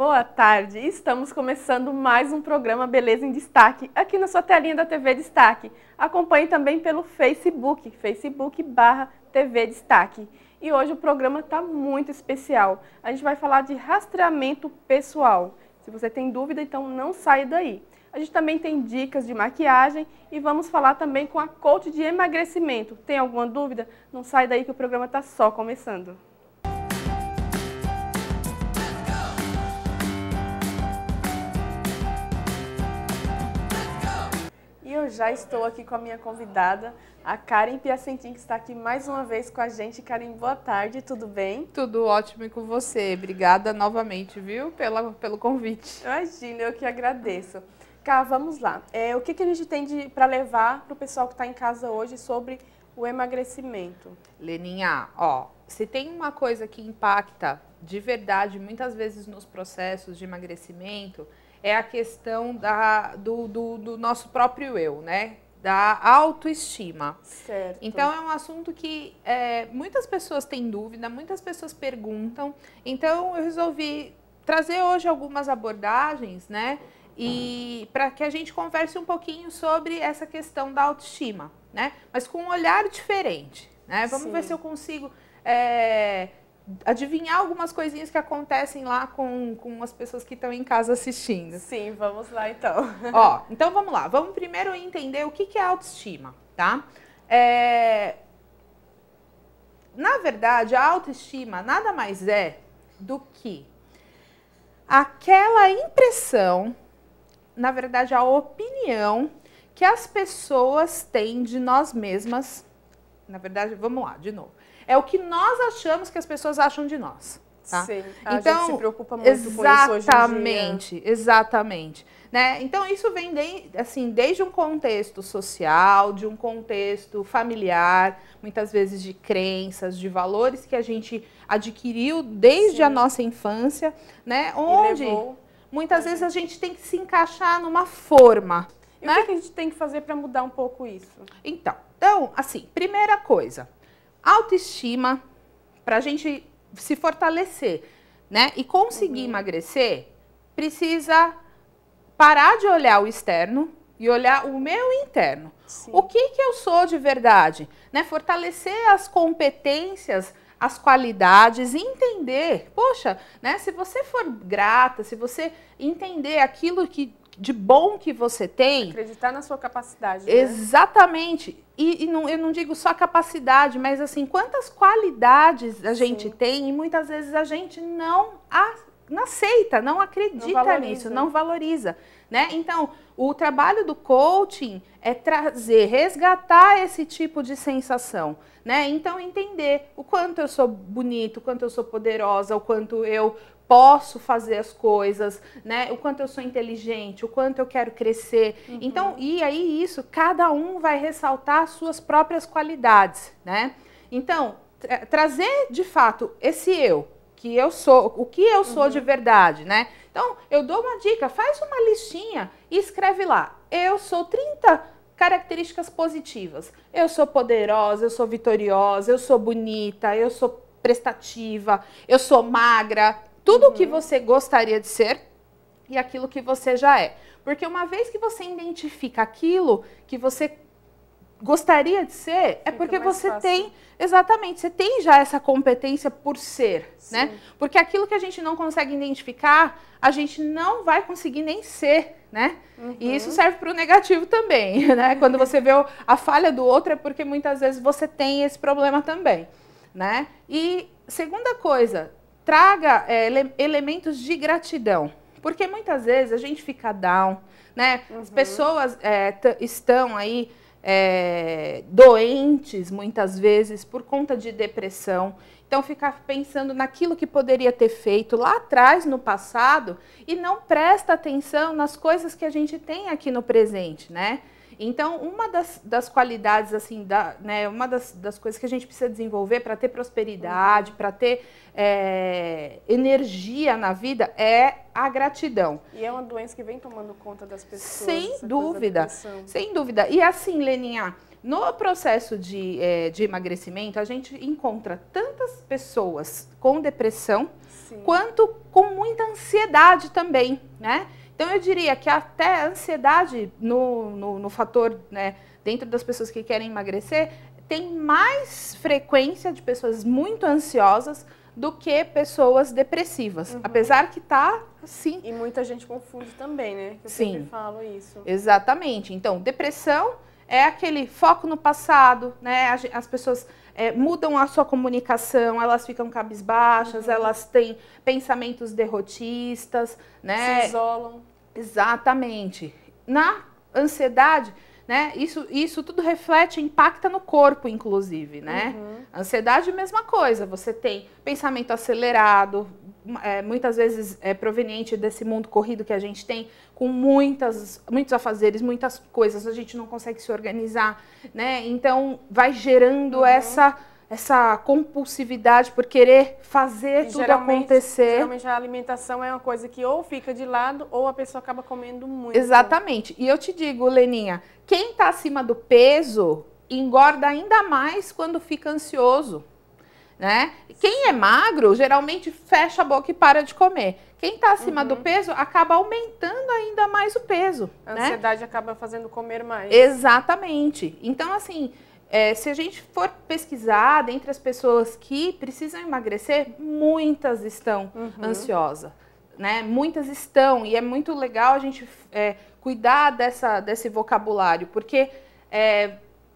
Boa tarde, estamos começando mais um programa Beleza em Destaque, aqui na sua telinha da TV Destaque. Acompanhe também pelo Facebook, facebook.com/TV Destaque. E hoje o programa está muito especial. A gente vai falar de rastreamento pessoal. Se você tem dúvida, então não saia daí. A gente também tem dicas de maquiagem e vamos falar também com a coach de emagrecimento. Tem alguma dúvida? Não sai daí que o programa está só começando. E eu já estou aqui com a minha convidada, a Karen Piacentin, que está aqui mais uma vez com a gente. Karen, boa tarde, tudo bem? Tudo ótimo e com você. Obrigada novamente, viu, pelo convite. Imagina, eu que agradeço. Cá, vamos lá. O que a gente tem para levar para o pessoal que está em casa hoje sobre o emagrecimento? Leninha, se tem uma coisa que impacta de verdade, muitas vezes nos processos de emagrecimento, é a questão do nosso próprio eu, né? Da autoestima. Certo. Então, é um assunto que muitas pessoas têm dúvida, muitas pessoas perguntam. Então, eu resolvi trazer hoje algumas abordagens, né? E para que a gente converse um pouquinho sobre essa questão da autoestima, né? Mas com um olhar diferente, né? Vamos ver se eu consigo adivinhar algumas coisinhas que acontecem lá com as pessoas que estão em casa assistindo. Sim, vamos lá então. Então vamos lá. Vamos primeiro entender o que é autoestima, tá? Na verdade, a autoestima nada mais é do que aquela impressão, na verdade, a opinião que as pessoas têm de nós mesmas. Na verdade, vamos lá, de novo. É o que nós achamos que as pessoas acham de nós. Tá? Sim, a gente se preocupa muito com isso hoje em dia. Exatamente. Né? Então, isso vem desde um contexto social, de um contexto familiar, muitas vezes de crenças, de valores que a gente adquiriu desde a nossa infância, né? Onde muitas vezes a gente tem que se encaixar numa forma. E né? o que a gente tem que fazer para mudar um pouco isso? Então, assim, primeira coisa, autoestima, para a gente se fortalecer, né? E conseguir emagrecer, precisa parar de olhar o externo e olhar o meu interno. Sim. O que eu sou de verdade, né? Fortalecer as competências, as qualidades e entender, poxa, né? Se você for grata, se você entender aquilo de bom que você tem... Acreditar na sua capacidade, né? Exatamente. E eu não digo só capacidade, mas assim, quantas qualidades a gente tem e muitas vezes a gente não aceita, não acredita nisso, não valoriza. Né? Então, o trabalho do coaching é resgatar esse tipo de sensação. Né? Então, entender o quanto eu sou bonito, o quanto eu sou poderosa, o quanto eu posso fazer as coisas, né? O quanto eu sou inteligente, o quanto eu quero crescer. Então, e aí isso, cada um vai ressaltar as suas próprias qualidades, né? Então, trazer de fato esse eu, que eu sou, o que eu sou de verdade, né? Então, eu dou uma dica, faz uma listinha e escreve lá, eu sou 30 características positivas. Eu sou poderosa, eu sou vitoriosa, eu sou bonita, eu sou prestativa, eu sou magra. Tudo o que você gostaria de ser e aquilo que você já é. Porque uma vez que você identifica aquilo que você gostaria de ser, é porque você tem, exatamente, você tem já essa competência por ser, né? Porque aquilo que a gente não consegue identificar, a gente não vai conseguir nem ser, né? E isso serve para o negativo também, né? Quando você vê a falha do outro, é porque muitas vezes você tem esse problema também, né? E segunda coisa, traga elementos de gratidão, porque muitas vezes a gente fica down, né? As pessoas estão aí doentes muitas vezes por conta de depressão. Então, ficar pensando naquilo que poderia ter feito lá atrás, no passado, e não presta atenção nas coisas que a gente tem aqui no presente, né? Então, uma das qualidades, assim, né, uma das coisas que a gente precisa desenvolver para ter prosperidade, para ter energia na vida, é a gratidão. E é uma doença que vem tomando conta das pessoas. Sem dúvida, sem dúvida. E assim, Leninha, No processo de emagrecimento, a gente encontra tantas pessoas com depressão, sim, quanto com muita ansiedade também, né? Então, eu diria que até a ansiedade no fator, né, dentro das pessoas que querem emagrecer, tem mais frequência de pessoas muito ansiosas do que pessoas depressivas, apesar que tá assim. E muita gente confunde também, né? Eu sim, sempre falo isso. Exatamente. Então, depressão é aquele foco no passado, né? As pessoas mudam a sua comunicação, elas ficam cabisbaixas, elas têm pensamentos derrotistas, né? Se isolam. Exatamente. Na ansiedade, né? Isso tudo reflete, impacta no corpo, inclusive, né? Ansiedade, mesma coisa. Você tem pensamento acelerado, muitas vezes proveniente desse mundo corrido que a gente tem, com muitos afazeres, muitas coisas, a gente não consegue se organizar, né? Então, vai gerando essa compulsividade por querer fazer tudo acontecer. Geralmente a alimentação é uma coisa que ou fica de lado ou a pessoa acaba comendo muito. Exatamente. E eu te digo, Leninha, quem está acima do peso engorda ainda mais quando fica ansioso, né? Quem é magro geralmente fecha a boca e para de comer. Quem está acima do peso acaba aumentando ainda mais o peso. A ansiedade acaba fazendo comer mais. Exatamente. Então, assim, se a gente for pesquisar dentre as pessoas que precisam emagrecer, muitas estão ansiosas, né? Muitas estão, e é muito legal a gente cuidar desse vocabulário, porque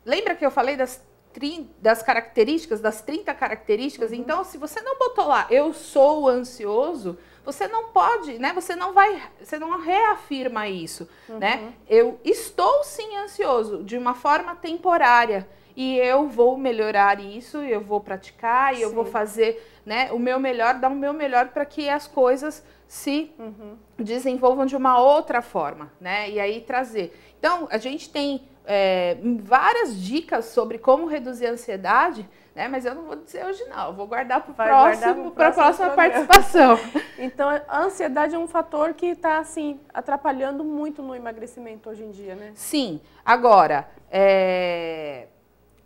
lembra que eu falei das características, das 30 características? Então, se você não botou lá, eu sou ansioso, você não pode, né? Você não reafirma isso, né? Eu estou sim ansioso, de uma forma temporária, e eu vou melhorar isso, eu vou praticar, e eu vou fazer, né, o meu melhor, dar o meu melhor para que as coisas se desenvolvam de uma outra forma, né? E aí trazer. Então, a gente tem várias dicas sobre como reduzir a ansiedade, né? Mas eu não vou dizer hoje não, eu vou guardar para a próxima participação. Então, a ansiedade é um fator que está assim, atrapalhando muito no emagrecimento hoje em dia, né? Sim. Agora,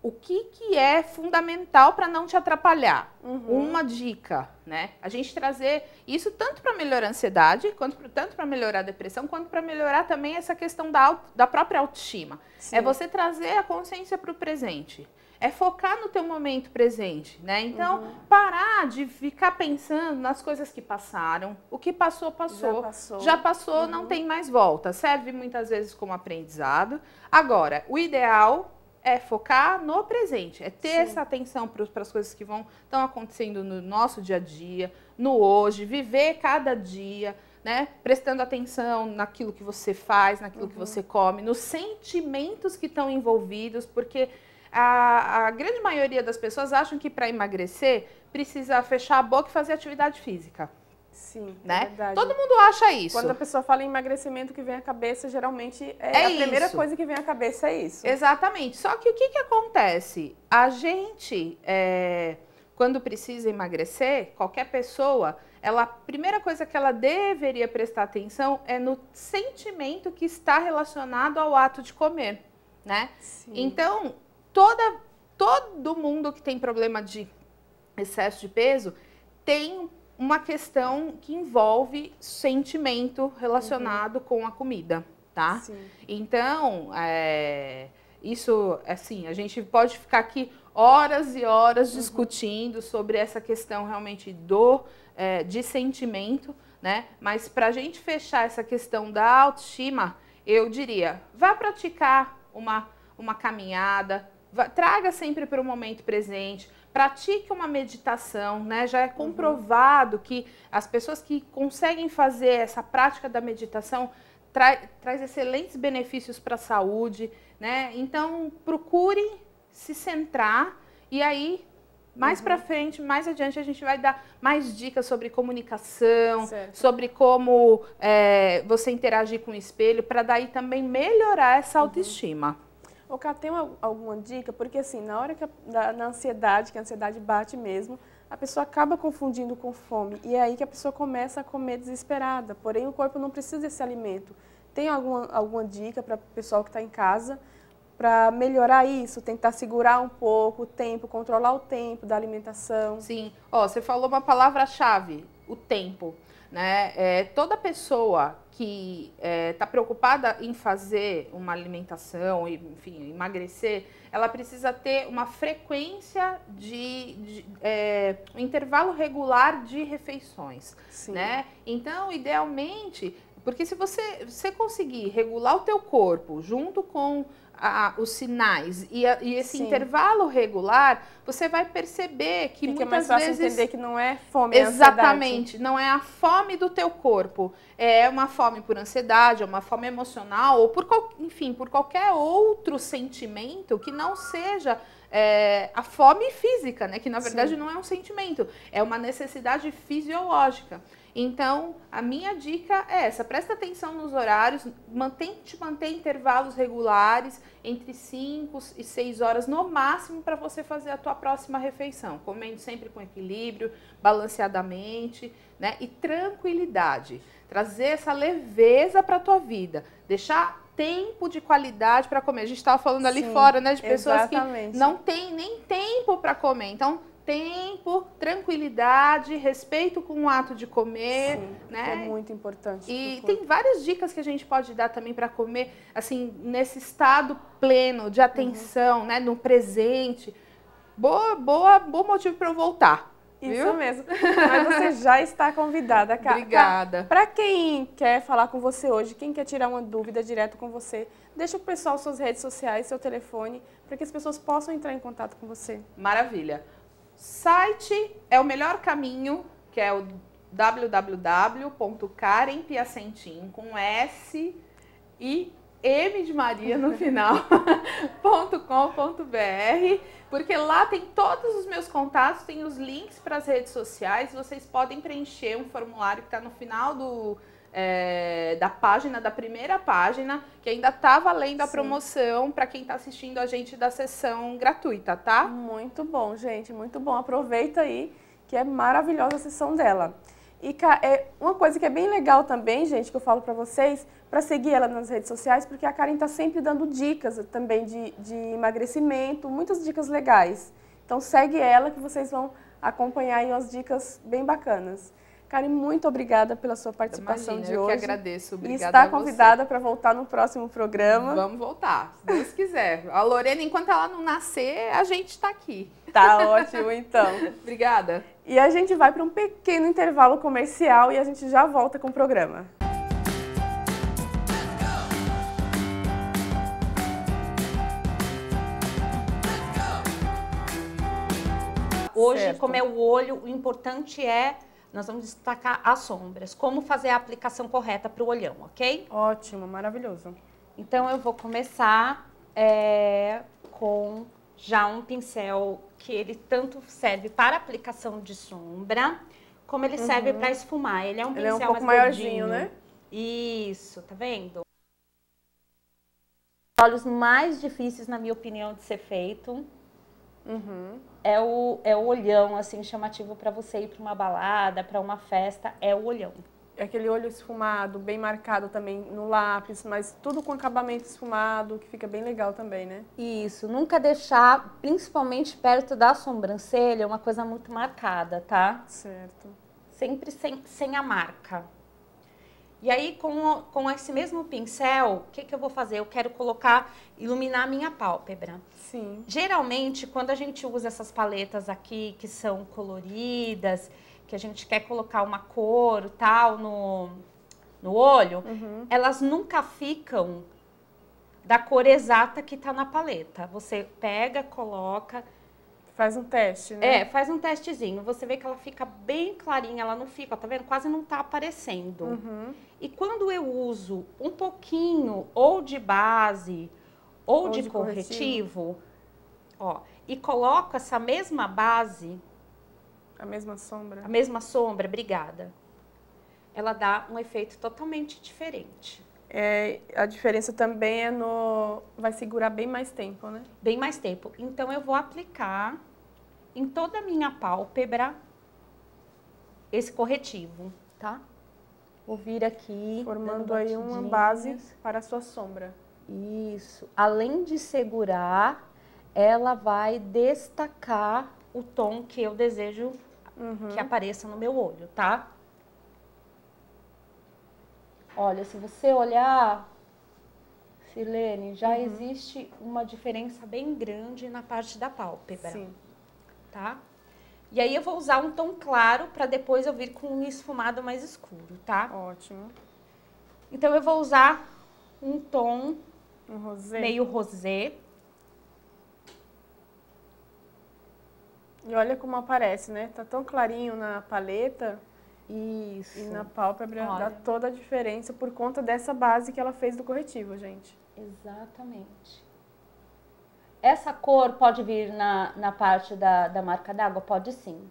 o que é fundamental para não te atrapalhar? Uma dica, né? A gente trazer isso tanto para melhorar a ansiedade, tanto para melhorar a depressão, quanto para melhorar também essa questão da própria autoestima. Sim. É você trazer a consciência para o presente. É focar no teu momento presente, né? Então, parar de ficar pensando nas coisas que passaram. O que passou, passou. Já passou, não tem mais volta. Serve muitas vezes como aprendizado. Agora, o ideal é focar no presente, é ter essa atenção para as coisas que estão acontecendo no nosso dia a dia, no hoje, viver cada dia, né? Prestando atenção naquilo que você faz, naquilo que você come, nos sentimentos que estão envolvidos, porque a grande maioria das pessoas acham que para emagrecer precisa fechar a boca e fazer atividade física. Sim, né? É verdade. Todo mundo acha isso. Quando a pessoa fala em emagrecimento, o que vem à cabeça, geralmente, a primeira coisa que vem à cabeça é isso. Exatamente. Só que o que acontece? A gente, quando precisa emagrecer, qualquer pessoa, a primeira coisa que ela deveria prestar atenção é no sentimento que está relacionado ao ato de comer, né? Sim. Então, todo mundo que tem problema de excesso de peso tem uma questão que envolve sentimento relacionado com a comida, tá? Sim. Então, isso, assim, a gente pode ficar aqui horas e horas discutindo sobre essa questão realmente de sentimento, né? Mas para a gente fechar essa questão da autoestima, eu diria, vá praticar uma caminhada, traga sempre para o momento presente, pratique uma meditação, né? Já é comprovado que as pessoas que conseguem fazer essa prática da meditação traz excelentes benefícios para a saúde, né? Então, procure se centrar e aí, mais para frente, mais adiante, a gente vai dar mais dicas sobre comunicação, sobre como você interagir com o espelho, para daí também melhorar essa autoestima. Ô, Cá, tem alguma dica? Porque assim, na hora na ansiedade, que a ansiedade bate mesmo, a pessoa acaba confundindo com fome. E é aí que a pessoa começa a comer desesperada. Porém, o corpo não precisa desse alimento. Tem alguma dica para o pessoal que está em casa, para melhorar isso, tentar segurar um pouco o tempo, controlar o tempo da alimentação? Sim. Ó, você falou uma palavra-chave, o tempo. Né? Toda pessoa que está preocupada em fazer uma alimentação, enfim, emagrecer, ela precisa ter uma frequência um intervalo regular de refeições. Sim. Né? Então, idealmente, porque se você conseguir regular o teu corpo junto com os sinais e esse Sim. intervalo regular, você vai perceber que Fica muitas mais fácil vezes... entender que não é fome, é Exatamente, ansiedade. não é a fome do teu corpo, é uma fome por ansiedade, é uma fome emocional, ou enfim, por qualquer outro sentimento que não seja a fome física, né? Que na verdade não é um sentimento, é uma necessidade fisiológica. Então, a minha dica é essa, presta atenção nos horários, tente manter intervalos regulares, entre 5 e 6 horas no máximo para você fazer a tua próxima refeição, comendo sempre com equilíbrio, balanceadamente, né? E tranquilidade, trazer essa leveza para a tua vida, deixar tempo de qualidade para comer. A gente estava falando ali fora, né, de pessoas que não têm nem tempo para comer, então tempo, tranquilidade, respeito com o ato de comer, sim, né? É muito importante. E tem várias dicas que a gente pode dar também para comer, assim, nesse estado pleno de atenção, né, no presente. Bom motivo para eu voltar. Isso viu? mesmo. Mas você já está convidada, Cá. Obrigada. Para quem quer falar com você hoje, quem quer tirar uma dúvida direto com você, deixa o pessoal suas redes sociais, seu telefone, para que as pessoas possam entrar em contato com você. Maravilha. Site é o melhor caminho, que é o www.karenpiacentin, com S e M de Maria no final, .com.br, porque lá tem todos os meus contatos, tem os links para as redes sociais, vocês podem preencher um formulário que está no final da página, da primeira página, que ainda está valendo a promoção para quem está assistindo a gente da sessão gratuita, tá? Muito bom, gente, muito bom. Aproveita aí, que é maravilhosa a sessão dela. E uma coisa que é bem legal também, gente, que eu falo para vocês, para seguir ela nas redes sociais, porque a Karen está sempre dando dicas também de emagrecimento, muitas dicas legais. Então segue ela que vocês vão acompanhar aí umas dicas bem bacanas. Karen, muito obrigada pela sua participação de hoje. Eu que agradeço. Obrigada. E está convidada para voltar no próximo programa. Vamos voltar, se Deus quiser. A Lorena, enquanto ela não nascer, a gente está aqui. Tá ótimo, então. Obrigada. E a gente vai para um pequeno intervalo comercial e a gente já volta com o programa. Hoje, como é o olho, o importante é... Nós vamos destacar as sombras. Como fazer a aplicação correta para o olhão, ok? Ótimo, maravilhoso. Então, eu vou começar com já um pincel que ele tanto serve para aplicação de sombra, como ele serve para esfumar. Ele é um pincel um pouco mais maiorzinho, gordinho, né? Isso, tá vendo? Os olhos mais difíceis, na minha opinião, de ser feito. É o olhão, assim, chamativo para você ir para uma balada, para uma festa, é o olhão. É aquele olho esfumado, bem marcado também no lápis, mas tudo com acabamento esfumado, que fica bem legal também, né? Isso, nunca deixar, principalmente perto da sobrancelha, uma coisa muito marcada, tá? Certo. Sempre sem a marca. E aí, com esse mesmo pincel, o que eu vou fazer? Eu quero iluminar a minha pálpebra. Sim. Geralmente, quando a gente usa essas paletas aqui, que são coloridas, que a gente quer colocar uma cor tal no olho, elas nunca ficam da cor exata que tá na paleta. Você pega, coloca... Faz um teste, né? Faz um testezinho. Você vê que ela fica bem clarinha, ela não fica, ó, tá vendo? Quase não tá aparecendo. E quando eu uso um pouquinho ou de base ou de corretivo, ó, e coloco essa mesma base... A mesma sombra? A mesma sombra, obrigada. Ela dá um efeito totalmente diferente. A diferença também vai segurar bem mais tempo, né? Bem mais tempo. Então, eu vou aplicar em toda a minha pálpebra esse corretivo, tá? Vou vir aqui... Formando aí uma base para a sua sombra. Isso. Além de segurar, ela vai destacar o tom que eu desejo que apareça no meu olho, tá? Olha, se você olhar, Sirlene, já existe uma diferença bem grande na parte da pálpebra. Sim. Tá? E aí eu vou usar um tom claro para depois eu vir com um esfumado mais escuro, tá? Ótimo. Então eu vou usar um tom rosé. meio rosé. E olha como aparece, né? Tá tão clarinho na paleta. Isso. E na pálpebra Olha. dá toda a diferença por conta dessa base que ela fez do corretivo, gente. Exatamente. Essa cor pode vir na parte da marca d'água? Pode sim.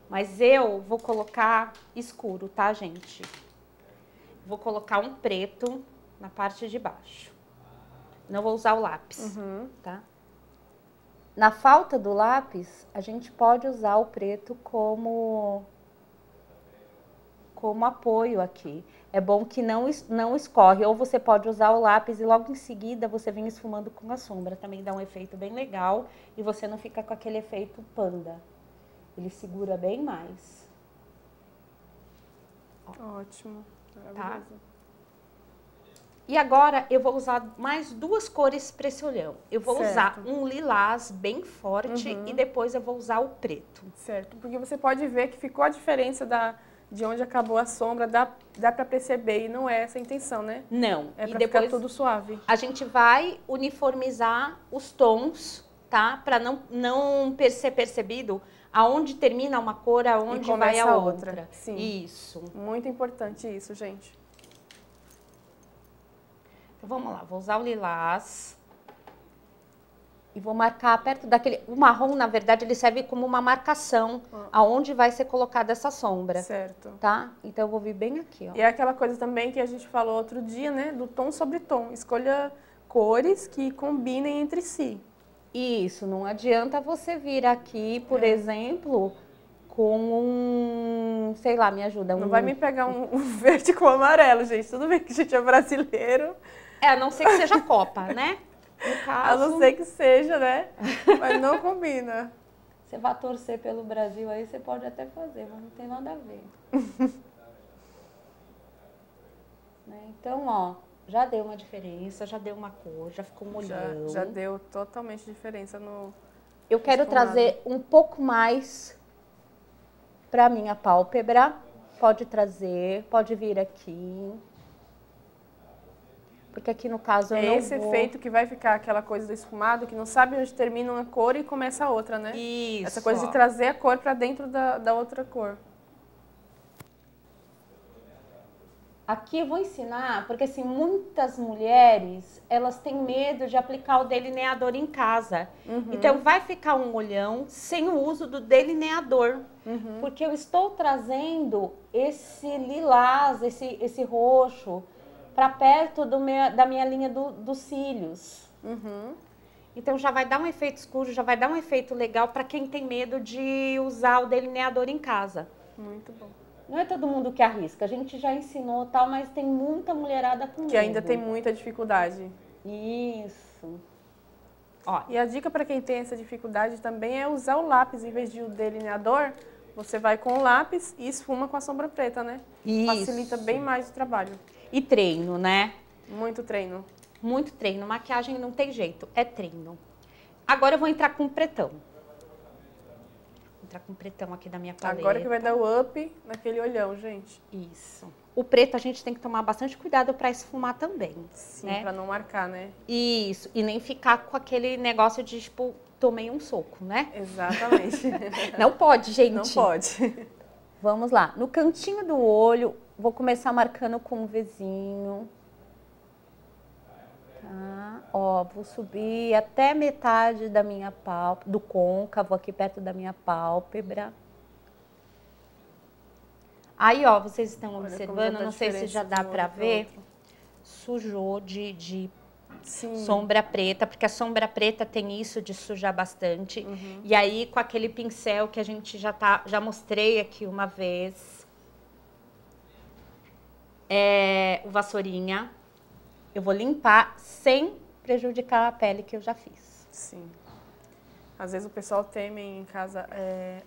Mas eu vou colocar escuro, tá, gente? Vou colocar um preto na parte de baixo. Não vou usar o lápis, tá? Na falta do lápis, a gente pode usar o preto como apoio aqui. É bom que não escorre. Ou você pode usar o lápis e logo em seguida você vem esfumando com a sombra. Também dá um efeito bem legal e você não fica com aquele efeito panda. Ele segura bem mais. Ótimo. Tá? E agora eu vou usar mais duas cores para esse olhão. Eu vou usar um lilás bem forte e depois eu vou usar o preto. Certo, porque você pode ver que ficou a diferença de onde acabou a sombra, dá para perceber, e não é essa a intenção, né? Não. É e para depois ficar tudo suave. A gente vai uniformizar os tons, tá? Para não ser percebido aonde termina uma cor, aonde vai a outra. Sim. Isso. Muito importante isso, gente. Então, vamos lá, vou usar o lilás. E vou marcar perto daquele... O marrom, na verdade, ele serve como uma marcação aonde vai ser colocada essa sombra. Certo. Tá? Então, eu vou vir bem aqui, ó. E é aquela coisa também que a gente falou outro dia, né? Do tom sobre tom. Escolha cores que combinem entre si. Isso, não adianta você vir aqui, por exemplo, com um... Sei lá, me ajuda. Não vai me pegar um verde com amarelo, gente. Tudo bem que a gente é brasileiro. A não ser que seja Copa, né? No caso, a não ser que seja, né? Mas não combina. Você vai torcer pelo Brasil aí, você pode até fazer, mas não tem nada a ver. Né? Então, ó, já deu uma diferença, já deu uma cor, já ficou um olhão. Já deu totalmente diferença no... Eu quero trazer um pouco mais pra minha pálpebra. Pode trazer, pode vir aqui. Porque aqui no caso eu não vou... esse efeito que vai ficar aquela coisa do esfumado, que não sabe onde termina uma cor e começa a outra, né? Isso. Essa coisa de trazer a cor pra dentro da outra cor. Aqui eu vou ensinar, porque assim, muitas mulheres, elas têm medo de aplicar o delineador em casa. Então vai ficar um olhão sem o uso do delineador. Porque eu estou trazendo esse lilás, esse roxo, para perto da minha linha dos cílios. Então já vai dar um efeito escuro, já vai dar um efeito legal para quem tem medo de usar o delineador em casa. Muito bom. Não é todo mundo que arrisca, a gente já ensinou tal, mas tem muita mulherada com medo. Que ainda tem muita dificuldade. Isso. Ó. E a dica para quem tem essa dificuldade também é usar o lápis em vez de o delineador. Você vai com o lápis e esfuma com a sombra preta, né? Isso. Facilita bem mais o trabalho. E treino, né? Muito treino. Muito treino. Maquiagem não tem jeito, é treino. Agora eu vou entrar com pretão. Vou entrar com pretão aqui da minha paleta. Agora que vai dar o up naquele olhão, gente. Isso. O preto a gente tem que tomar bastante cuidado para esfumar também. Sim, né? para não marcar, né? Isso. E nem ficar com aquele negócio de, tipo, tomei um soco, né? Exatamente. Não pode, gente. Não pode. Vamos lá. No cantinho do olho, vou começar marcando com um Vzinho. Tá? Ó, vou subir até metade da minha pálpebra, do côncavo, aqui perto da minha pálpebra. Aí, ó, vocês estão observando, não sei se já dá pra ver, sujou de sombra preta, porque a sombra preta tem isso de sujar bastante. E aí, com aquele pincel que a gente já mostrei aqui uma vez, o vassourinha, eu vou limpar sem prejudicar a pele que eu já fiz. Sim. Às vezes o pessoal teme em casa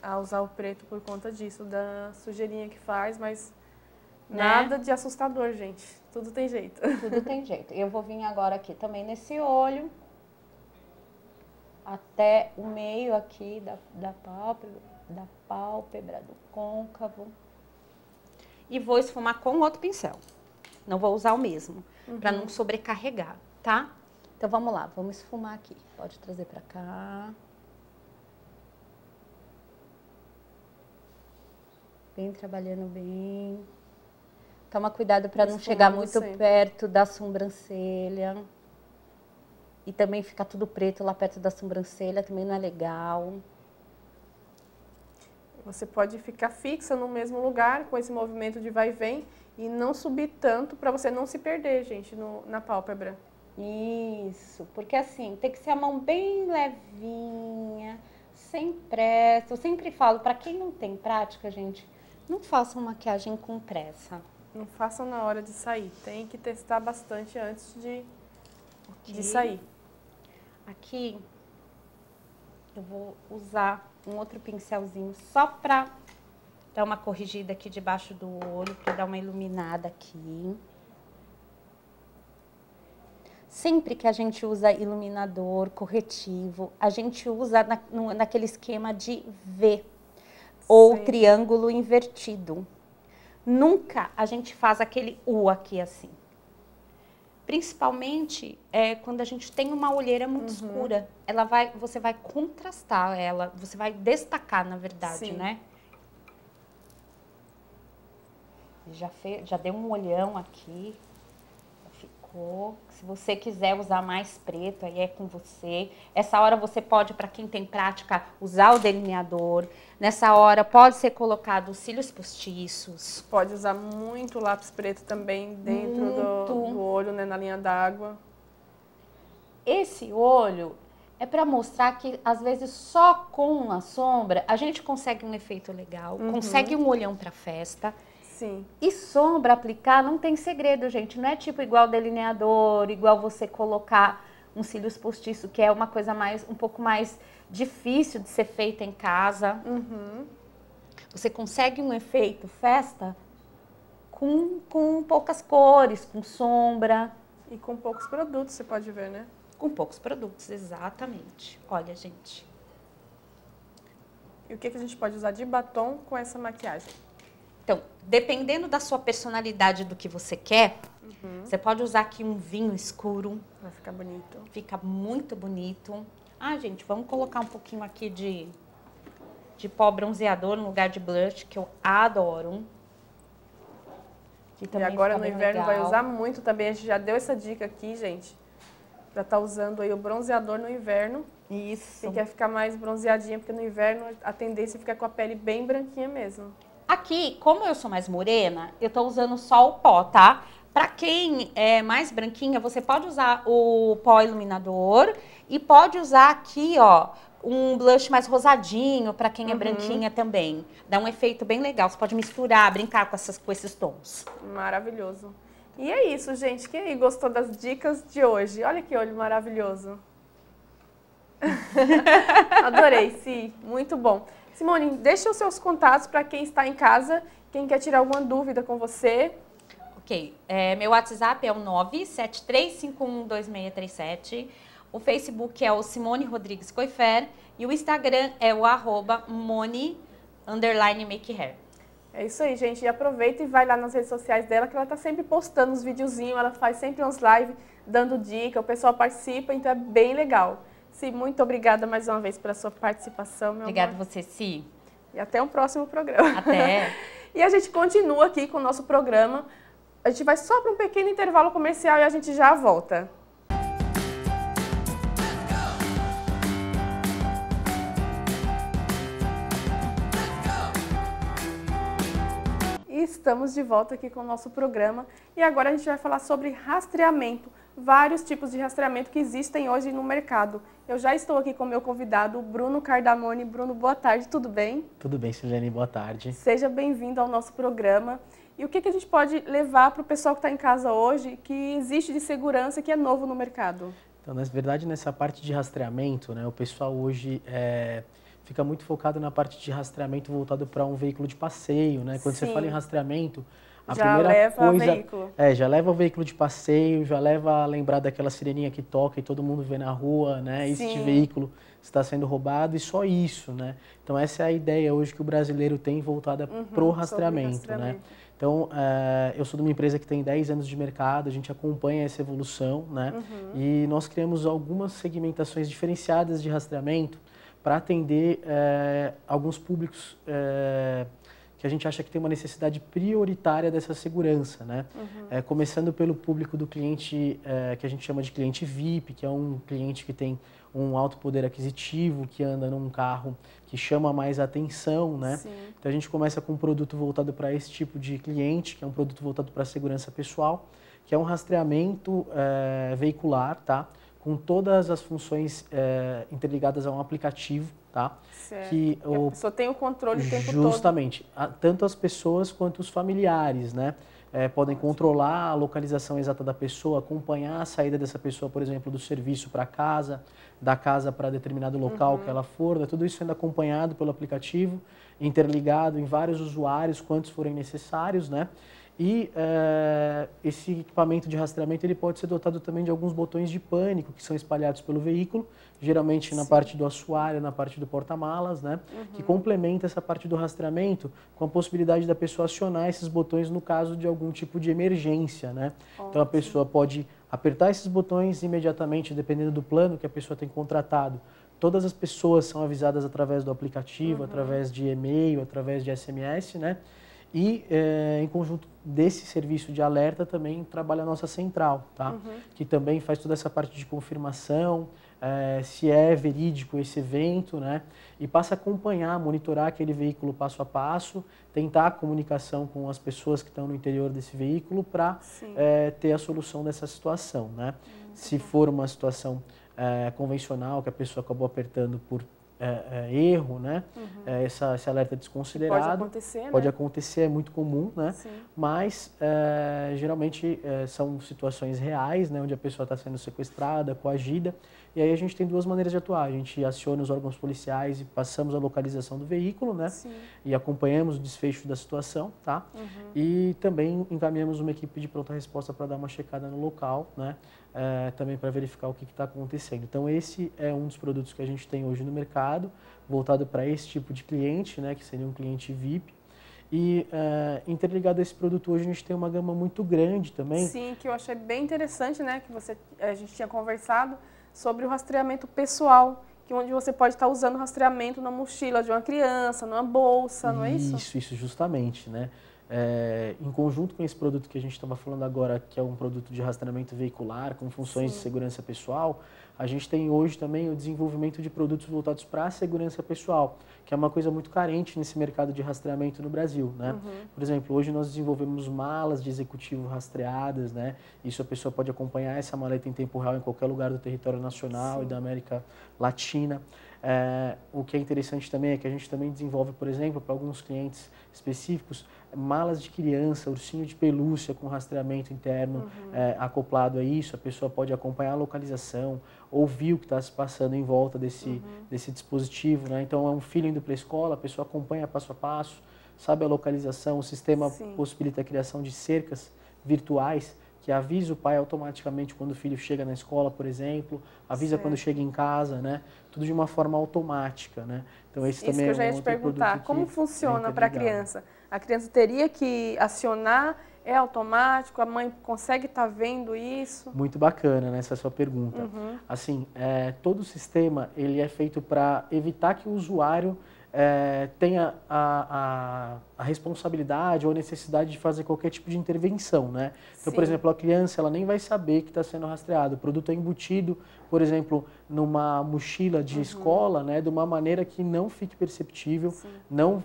a usar o preto por conta disso, da sujeirinha que faz, mas nada de assustador, gente. Tudo tem jeito. Tudo tem jeito. Eu vou vir agora aqui também nesse olho, até o meio aqui da pálpebra do côncavo. E vou esfumar com outro pincel. Não vou usar o mesmo, para não sobrecarregar, tá? Então vamos lá, vamos esfumar aqui. Pode trazer para cá. Bem, trabalhando bem. Toma cuidado para não chegar muito perto da sobrancelha. E também ficar tudo preto lá perto da sobrancelha, também não é legal. Você pode ficar fixa no mesmo lugar, com esse movimento de vai e vem, e não subir tanto para você não se perder, gente, na pálpebra. Isso, porque assim, tem que ser a mão bem levinha, sem pressa. Eu sempre falo, para quem não tem prática, gente, não façam maquiagem com pressa. Não façam na hora de sair, tem que testar bastante antes de sair. Aqui, eu vou usar um outro pincelzinho só para dar uma corrigida aqui debaixo do olho, para dar uma iluminada aqui. Sempre que a gente usa iluminador, corretivo, a gente usa naquele esquema de V ou triângulo invertido. Nunca a gente faz aquele U aqui assim. Principalmente quando a gente tem uma olheira muito escura. Você vai contrastar ela, você vai destacar, na verdade, né? Já deu um olhão aqui. Ficou. Se você quiser usar mais preto, aí é com você. Essa hora você pode, para quem tem prática, usar o delineador. Nessa hora pode ser colocado os cílios postiços. Pode usar muito lápis preto também dentro do olho, né, na linha d'água. Esse olho é para mostrar que, às vezes, só com a sombra, a gente consegue um efeito legal, consegue um olhão para festa. Sim. E sombra aplicar não tem segredo, gente. Não é tipo igual delineador, igual você colocar um cílios postiço, que é uma coisa um pouco mais difícil de ser feita em casa. Você consegue um efeito festa com poucas cores, com sombra. E com poucos produtos, você pode ver, né? Com poucos produtos, exatamente. Olha, gente. E o que a gente pode usar de batom com essa maquiagem? Então, dependendo da sua personalidade, do que você quer, você pode usar aqui um vinho escuro. Vai ficar bonito. Fica muito bonito. Ah, gente, vamos colocar um pouquinho aqui de pó bronzeador no lugar de blush, que eu adoro. E agora no inverno vai usar muito também. A gente já deu essa dica aqui, gente. Pra estar usando aí o bronzeador no inverno. Isso. Quem quer ficar mais bronzeadinha, porque no inverno a tendência é ficar com a pele bem branquinha mesmo. Aqui, como eu sou mais morena, eu tô usando só o pó, tá? Pra quem é mais branquinha, você pode usar o pó iluminador e pode usar aqui, ó, um blush mais rosadinho pra quem é branquinha também. Dá um efeito bem legal. Você pode misturar, brincar com esses tons. Maravilhoso. E é isso, gente. Quem aí gostou das dicas de hoje? Olha que olho maravilhoso. Adorei, sim. Muito bom. Simone, deixa os seus contatos para quem está em casa, quem quer tirar alguma dúvida com você. Ok. Meu WhatsApp é o 973512637. O Facebook é o Simone Rodrigues Coifer. E o Instagram é o @moni_makehair. É isso aí, gente. E aproveita e vai lá nas redes sociais dela, que ela tá sempre postando uns videozinhos, ela faz sempre uns lives dando dica, o pessoal participa, então é bem legal. Si, muito obrigada mais uma vez pela sua participação, meu Obrigada amor. você, Si. E até um próximo programa. Até. E a gente continua aqui com o nosso programa. A gente vai só para um pequeno intervalo comercial e a gente já volta. E estamos de volta aqui com o nosso programa. E agora a gente vai falar sobre rastreamento. Vários tipos de rastreamento que existem hoje no mercado. Eu já estou aqui com o meu convidado, o Bruno Cardamone. Bruno, boa tarde, tudo bem? Tudo bem, Silene, boa tarde. Seja bem-vindo ao nosso programa. E o que a gente pode levar para o pessoal que está em casa hoje, que existe de segurança, que é novo no mercado? Então, na verdade, nessa parte de rastreamento, né, o pessoal hoje fica muito focado na parte de rastreamento voltado para um veículo de passeio, né? Quando você fala em rastreamento, a primeira coisa já leva o veículo de passeio, já leva a lembrar daquela sireninha que toca e todo mundo vê na rua, né? Este veículo está sendo roubado e só isso, né? Então essa é a ideia hoje que o brasileiro tem voltada pro rastreamento, né? Então, eu sou de uma empresa que tem 10 anos de mercado, a gente acompanha essa evolução, né? E nós criamos algumas segmentações diferenciadas de rastreamento para atender alguns públicos que a gente acha que tem uma necessidade prioritária dessa segurança, né? Começando pelo público do cliente que a gente chama de cliente VIP, que é um cliente que tem um alto poder aquisitivo, que anda num carro que chama mais atenção, né? Então a gente começa com um produto voltado para esse tipo de cliente, que é um produto voltado para a segurança pessoal, que é um rastreamento veicular, tá? Com todas as funções interligadas a um aplicativo, tá? Que a pessoa tem o controle o tempo todo. Justamente, tanto as pessoas quanto os familiares, né? Podem controlar a localização exata da pessoa, acompanhar a saída dessa pessoa, por exemplo, do serviço para casa, da casa para determinado local que ela for, né? Tudo isso sendo acompanhado pelo aplicativo, interligado em vários usuários, quantos forem necessários, né? E esse equipamento de rastreamento ele pode ser dotado também de alguns botões de pânico que são espalhados pelo veículo, geralmente na parte do assoalho, na parte do porta-malas, né? Que complementa essa parte do rastreamento com a possibilidade da pessoa acionar esses botões no caso de algum tipo de emergência, né? Então a pessoa pode apertar esses botões imediatamente, dependendo do plano que a pessoa tem contratado. Todas as pessoas são avisadas através do aplicativo, através de e-mail, através de SMS, né? E, em conjunto desse serviço de alerta, também trabalha a nossa central, tá? Que também faz toda essa parte de confirmação, se é verídico esse evento, né? E passa a acompanhar, monitorar aquele veículo passo a passo, tentar a comunicação com as pessoas que estão no interior desse veículo para ter a solução dessa situação, né? Se for uma situação convencional, que a pessoa acabou apertando por erro, né? Esse alerta desconsiderado pode acontecer, é muito comum, né? Mas geralmente são situações reais, né? Onde a pessoa está sendo sequestrada, coagida, e aí a gente tem duas maneiras de atuar. A gente aciona os órgãos policiais e passamos a localização do veículo, né? E acompanhamos o desfecho da situação, tá? E também encaminhamos uma equipe de pronta resposta para dar uma checada no local, né? Também para verificar o que está acontecendo. Então esse é um dos produtos que a gente tem hoje no mercado, voltado para esse tipo de cliente, né, que seria um cliente VIP. E interligado a esse produto hoje a gente tem uma gama muito grande também. Sim, que eu achei bem interessante, né, que a gente tinha conversado sobre o rastreamento pessoal, que onde você pode estar usando rastreamento na mochila de uma criança, numa bolsa, não é isso? Isso, justamente, né? Em conjunto com esse produto que a gente estava falando agora, que é um produto de rastreamento veicular, com funções de segurança pessoal, a gente tem hoje também o desenvolvimento de produtos voltados para a segurança pessoal, que é uma coisa muito carente nesse mercado de rastreamento no Brasil, né? Por exemplo, hoje nós desenvolvemos malas de executivo rastreadas, né? Isso a pessoa pode acompanhar essa maleta em tempo real em qualquer lugar do território nacional e da América Latina. O que é interessante também é que a gente também desenvolve, por exemplo, para alguns clientes específicos, malas de criança, ursinho de pelúcia com rastreamento interno acoplado a isso. A pessoa pode acompanhar a localização, ouvir o que está se passando em volta desse dispositivo, né? Então é um filho indo para a escola, a pessoa acompanha passo a passo, sabe a localização, o sistema possibilita a criação de cercas virtuais que avisa o pai automaticamente quando o filho chega na escola, por exemplo, avisa quando chega em casa, né? Tudo de uma forma automática, né? Então esse também que eu já ia te perguntar, como funciona para a criança? A criança teria que acionar, é automático, a mãe consegue estar vendo isso? Muito bacana, né, essa sua pergunta. Assim, todo o sistema ele é feito para evitar que o usuário tenha a responsabilidade ou a necessidade de fazer qualquer tipo de intervenção, né? Então, por exemplo, a criança ela nem vai saber que está sendo rastreado. O produto é embutido, por exemplo, numa mochila de escola, né? De uma maneira que não fique perceptível, não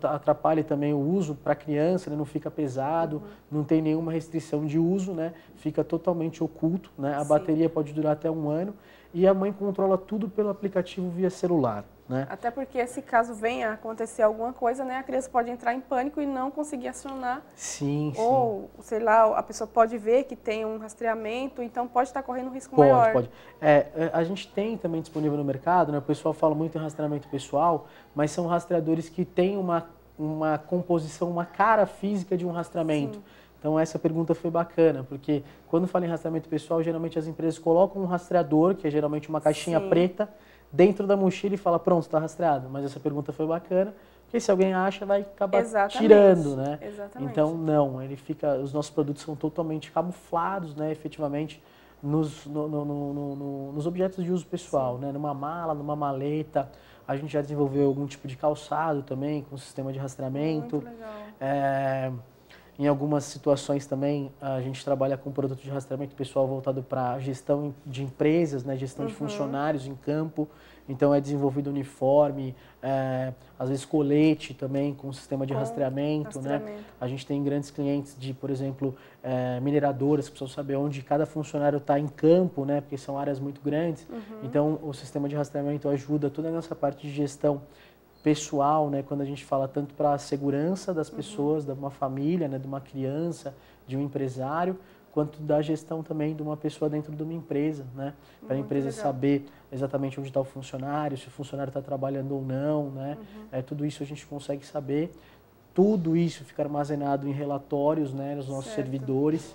atrapalhe também o uso para a criança, né? Não fica pesado, não tem nenhuma restrição de uso, né? Fica totalmente oculto, né? A bateria pode durar até 1 ano e a mãe controla tudo pelo aplicativo via celular. né? Até porque se caso venha a acontecer alguma coisa, né, a criança pode entrar em pânico e não conseguir acionar. Sim, ou, sei lá, a pessoa pode ver que tem um rastreamento, então pode estar correndo um risco maior. Pode. A gente tem também disponível no mercado, né? O pessoal fala muito em rastreamento pessoal, mas são rastreadores que têm uma composição, uma cara física de um rastreamento. Sim. Então essa pergunta foi bacana, porque quando fala em rastreamento pessoal, geralmente as empresas colocam um rastreador, que é geralmente uma caixinha preta, dentro da mochila e fala, pronto, está rastreado. Mas essa pergunta foi bacana, porque se alguém acha, vai acabar tirando, né? Exatamente. Então, não, os nossos produtos são totalmente camuflados, né, efetivamente, nos objetos de uso pessoal, né? Numa mala, numa maleta. A gente já desenvolveu algum tipo de calçado também, com sistema de rastreamento. Muito legal. Em algumas situações também, a gente trabalha com produto de rastreamento pessoal voltado para gestão de empresas, né, gestão de funcionários em campo. Então, é desenvolvido uniforme, às vezes colete também com sistema de rastreamento. Né? A gente tem grandes clientes de, por exemplo, mineradoras, que precisam saber onde cada funcionário está em campo, né, porque são áreas muito grandes. Então, o sistema de rastreamento ajuda toda a nossa parte de gestão pessoal, né, quando a gente fala tanto para a segurança das pessoas, de uma família, né, de uma criança, de um empresário, quanto da gestão também de uma pessoa dentro de uma empresa, né, para a empresa saber exatamente onde está o funcionário, se o funcionário está trabalhando ou não, né, tudo isso a gente consegue saber, tudo isso fica armazenado em relatórios, né, nos nossos servidores.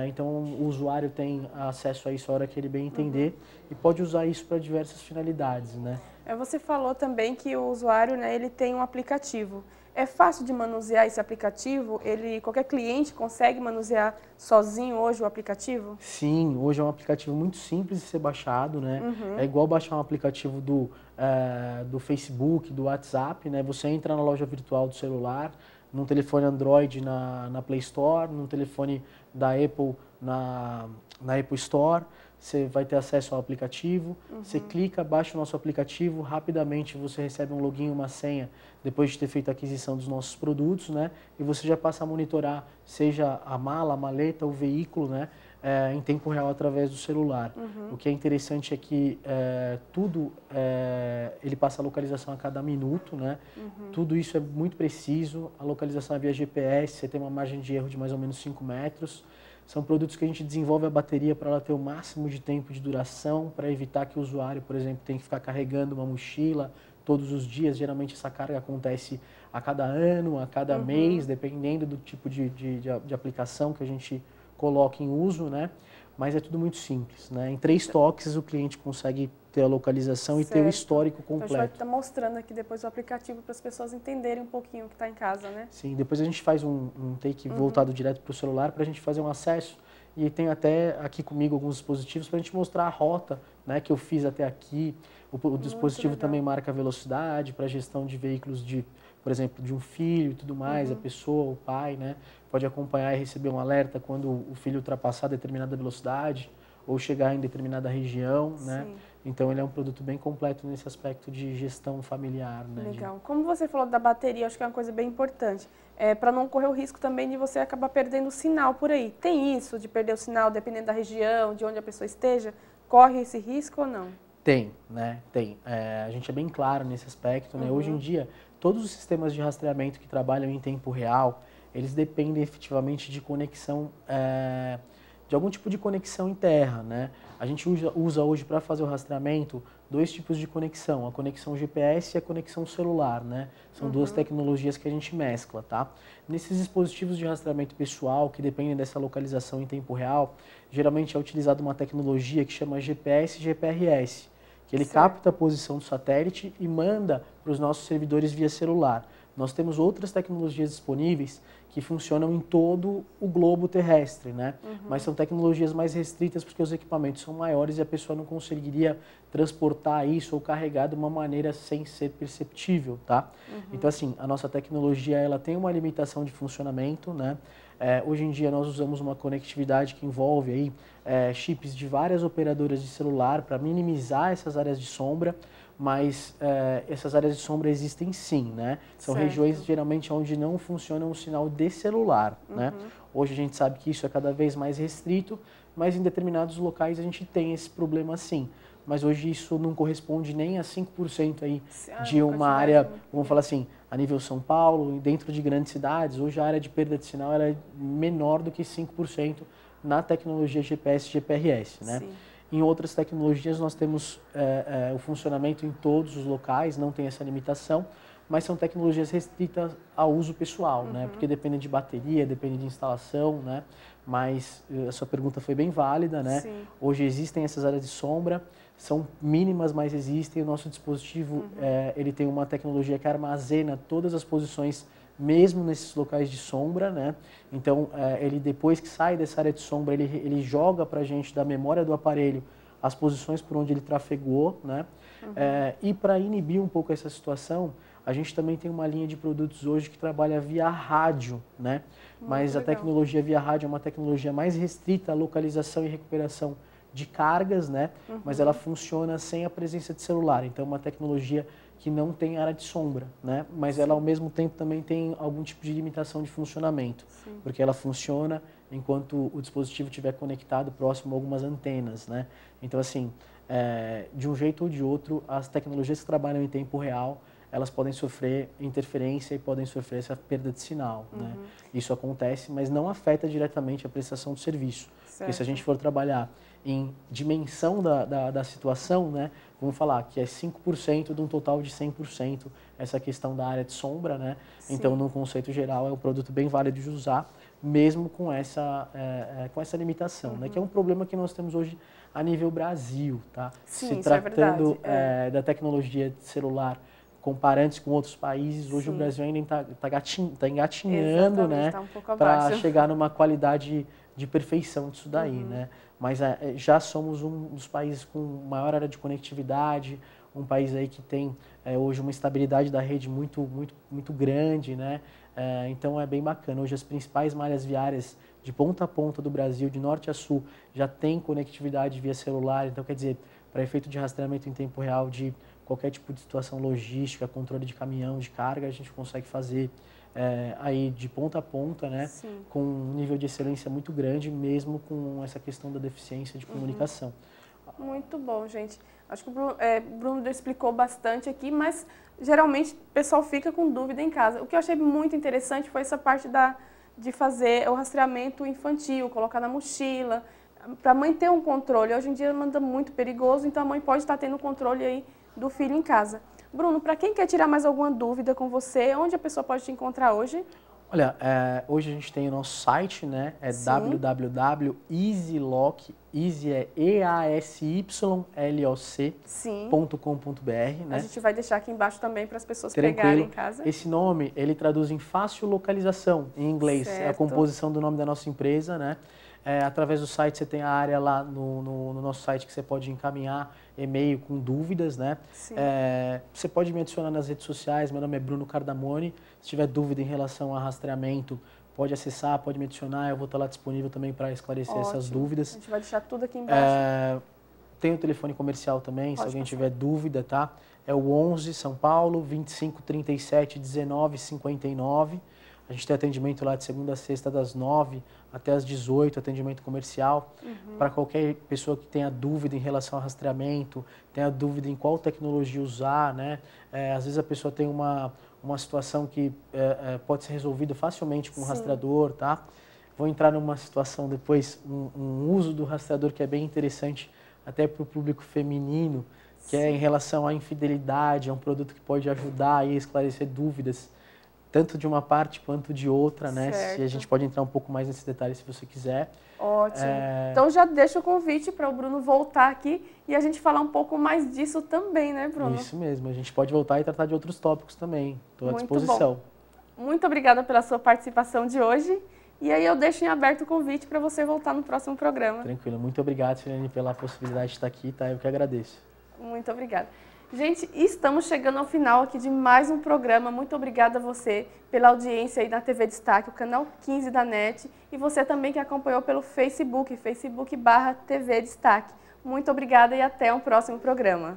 Então o usuário tem acesso a isso a hora que ele bem entender e pode usar isso para diversas finalidades, né? Você falou também que o usuário, né, ele tem um aplicativo. É fácil de manusear esse aplicativo? Qualquer cliente consegue manusear sozinho hoje o aplicativo? Sim, hoje é um aplicativo muito simples de ser baixado, né? É igual baixar um aplicativo do Facebook, do WhatsApp, né? Você entra na loja virtual do celular, num telefone Android na Play Store, num telefone da Apple na Apple Store, você vai ter acesso ao aplicativo, você clica, baixa o nosso aplicativo, rapidamente você recebe um login e uma senha depois de ter feito a aquisição dos nossos produtos, né? E você já passa a monitorar, seja a mala, a maleta, o veículo, né? Em tempo real através do celular. O que é interessante é que ele passa a localização a cada minuto, né? Tudo isso é muito preciso, a localização é via GPS, você tem uma margem de erro de mais ou menos 5 metros. São produtos que a gente desenvolve a bateria para ela ter o máximo de tempo de duração, para evitar que o usuário, por exemplo, tenha que ficar carregando uma mochila todos os dias. Geralmente essa carga acontece a cada ano, a cada mês, dependendo do tipo de aplicação que a gente coloca em uso, né? Mas é tudo muito simples, né? Em 3 toques o cliente consegue ter a localização e ter o histórico completo. Então a gente vai estar mostrando aqui depois o aplicativo para as pessoas entenderem um pouquinho o que está em casa, né? Sim, depois a gente faz um take voltado direto para o celular para a gente fazer um acesso. E tem até aqui comigo alguns dispositivos para a gente mostrar a rota, né, que eu fiz até aqui. O dispositivo também marca a velocidade para gestão de veículos por exemplo, de um filho e tudo mais, a pessoa, o pai, né, pode acompanhar e receber um alerta quando o filho ultrapassar determinada velocidade ou chegar em determinada região, né? Então ele é um produto bem completo nesse aspecto de gestão familiar, né? Legal. Como você falou da bateria, acho que é uma coisa bem importante. Para não correr o risco também de você acabar perdendo o sinal por aí. Tem isso de perder o sinal dependendo da região, de onde a pessoa esteja? Corre esse risco ou não? Tem, né? Tem. A gente é bem claro nesse aspecto, né? Hoje em dia, todos os sistemas de rastreamento que trabalham em tempo real, eles dependem efetivamente de conexão, de algum tipo de conexão em terra, né? A gente usa hoje para fazer o rastreamento 2 tipos de conexão, a conexão GPS e a conexão celular, né? São 2 tecnologias que a gente mescla, tá? Nesses dispositivos de rastreamento pessoal, que dependem dessa localização em tempo real, geralmente é utilizada uma tecnologia que chama GPS e GPRS, que ele capta a posição do satélite e manda para os nossos servidores via celular. Nós temos outras tecnologias disponíveis que funcionam em todo o globo terrestre, né? Mas são tecnologias mais restritas porque os equipamentos são maiores e a pessoa não conseguiria transportar isso ou carregar de uma maneira sem ser perceptível, tá? Então, assim, a nossa tecnologia ela tem uma limitação de funcionamento, né? Hoje em dia nós usamos uma conectividade que envolve aí, chips de várias operadoras de celular para minimizar essas áreas de sombra, mas essas áreas de sombra existem sim, né? São regiões geralmente onde não funciona um sinal de celular, né? Hoje a gente sabe que isso é cada vez mais restrito, mas em determinados locais a gente tem esse problema sim. mas hoje isso não corresponde nem a 5% aí de uma área, vamos falar assim, a nível São Paulo, dentro de grandes cidades, hoje a área de perda de sinal ela é menor do que 5% na tecnologia GPS e GPRS, né? Sim. Em outras tecnologias nós temos o funcionamento em todos os locais, não tem essa limitação, mas são tecnologias restritas ao uso pessoal, né? Porque depende de bateria, depende de instalação, né? Mas a sua pergunta foi bem válida, né? Sim. Hoje existem essas áreas de sombra, são mínimas, mas existem. O nosso dispositivo ele tem uma tecnologia que armazena todas as posições, mesmo nesses locais de sombra, né? Então, ele depois que sai dessa área de sombra, ele joga para a gente da memória do aparelho as posições por onde ele trafegou, né? E para inibir um pouco essa situação, a gente também tem uma linha de produtos hoje que trabalha via rádio, né? Mas a tecnologia via rádio é uma tecnologia mais restrita à localização e recuperação de cargas, né? Mas ela funciona sem a presença de celular. Então, é uma tecnologia que não tem área de sombra, né? Mas ela, ao mesmo tempo, também tem algum tipo de limitação de funcionamento. Sim. Porque ela funciona enquanto o dispositivo estiver conectado próximo a algumas antenas, né? Então, assim, de um jeito ou de outro, as tecnologias que trabalham em tempo real, elas podem sofrer interferência e podem sofrer essa perda de sinal, né? Isso acontece, mas não afeta diretamente a prestação do serviço. Certo. Porque se a gente for trabalhar em dimensão da situação, né, vamos falar que é 5% de um total de 100% essa questão da área de sombra, né? Sim. Então, num conceito geral, é um produto bem válido de usar, mesmo com essa limitação, né? Que é um problema que nós temos hoje a nível Brasil, tá? Sim, se tratando da tecnologia de celular, comparantes com outros países, hoje o Brasil ainda está engatinhando, né, tá um para chegar numa qualidade de perfeição disso daí, né? Mas já somos um dos países com maior área de conectividade, um país aí que tem hoje uma estabilidade da rede muito grande, né? Então é bem bacana. Hoje as principais malhas viárias de ponta a ponta do Brasil, de norte a sul, já tem conectividade via celular. Então, quer dizer, para efeito de rastreamento em tempo real de qualquer tipo de situação logística, controle de caminhão, de carga, a gente consegue fazer aí de ponta a ponta, né? Sim. Com um nível de excelência muito grande, mesmo com essa questão da deficiência de comunicação. Muito bom, gente. Acho que o Bruno explicou bastante aqui, mas geralmente o pessoal fica com dúvida em casa. O que eu achei muito interessante foi essa parte de fazer o rastreamento infantil, colocar na mochila, para a mãe ter um controle. Hoje em dia anda muito perigoso, então a mãe pode estar tendo controle aí do filho em casa. Bruno, para quem quer tirar mais alguma dúvida com você, onde a pessoa pode te encontrar hoje? Olha, hoje a gente tem o nosso site, né? É www.easylock, Easy é EASYLOC.com.br, né? A gente vai deixar aqui embaixo também para as pessoas pegarem em casa. Esse nome, ele traduz em fácil localização, em inglês. Certo. É a composição do nome da nossa empresa, né? Através do site você tem a área lá no nosso site que você pode encaminhar e-mail com dúvidas, né? Você pode me adicionar nas redes sociais, meu nome é Bruno Cardamone. Se tiver dúvida em relação a rastreamento, pode acessar, pode me adicionar, eu vou estar lá disponível também para esclarecer essas dúvidas. A gente vai deixar tudo aqui embaixo. Tem o telefone comercial também, se alguém tiver dúvida, tá? É o 11 São Paulo, 25 37 19 59. A gente tem atendimento lá de segunda a sexta, das 9 até as 18, atendimento comercial. Para qualquer pessoa que tenha dúvida em relação ao rastreamento, tenha dúvida em qual tecnologia usar, né? Às vezes a pessoa tem uma situação que pode ser resolvida facilmente com o rastreador, tá? Vou entrar numa situação depois, um uso do rastreador que é bem interessante até para o público feminino, que é em relação à infidelidade, é um produto que pode ajudar a esclarecer dúvidas, tanto de uma parte quanto de outra, né? Se a gente pode entrar um pouco mais nesse detalhe se você quiser. Ótimo. Então já deixo o convite para o Bruno voltar aqui e a gente falar um pouco mais disso também, né, Bruno? Isso mesmo, a gente pode voltar e tratar de outros tópicos também. Estou à disposição. Bom. Muito obrigada pela sua participação de hoje. E aí eu deixo em aberto o convite para você voltar no próximo programa. Tranquilo. Muito obrigado, Silene, pela possibilidade de estar aqui, tá? Eu que agradeço. Muito obrigada. Gente, estamos chegando ao final aqui de mais um programa. Muito obrigada a você pela audiência aí na TV Destaque, o canal 15 da NET. E você também que acompanhou pelo Facebook, facebook.com/TV Destaque. Muito obrigada e até um próximo programa.